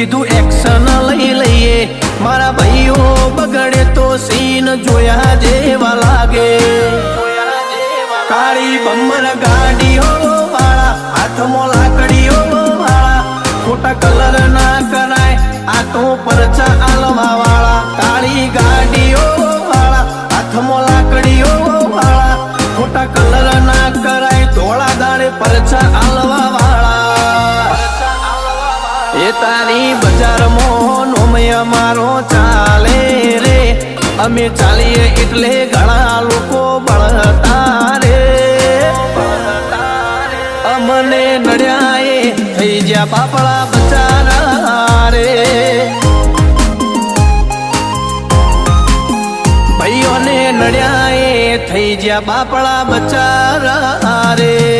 સીધું એક્શન લઈ લઈએ મારા ભાઈઓ બગડે તો સીન જોયા જેવા લાગે કાળી બમ્બર ગાડીઓ વાળા હાથમાં લાકડીઓ વાળા ખોટા કલર ના કરાય આ તો પરચા આલવા વાળા કાળી ગાડીઓ વાળા હાથમાં લાકડીઓ વાળા ખોટા કલર ના કરાય ધોળા દાડે પરચા આલવા વાળા એ તારી બજારમાં નોમય મારો ચાલે રે અમે ચાલીએ એટલે ઘણા લોકો બળતા રે અમને નડ્યા થઈ જ્યાં બાપડા બચારા રે ભાઈઓને નડ્યા થઈ જ્યાં બાપડા બચારા રે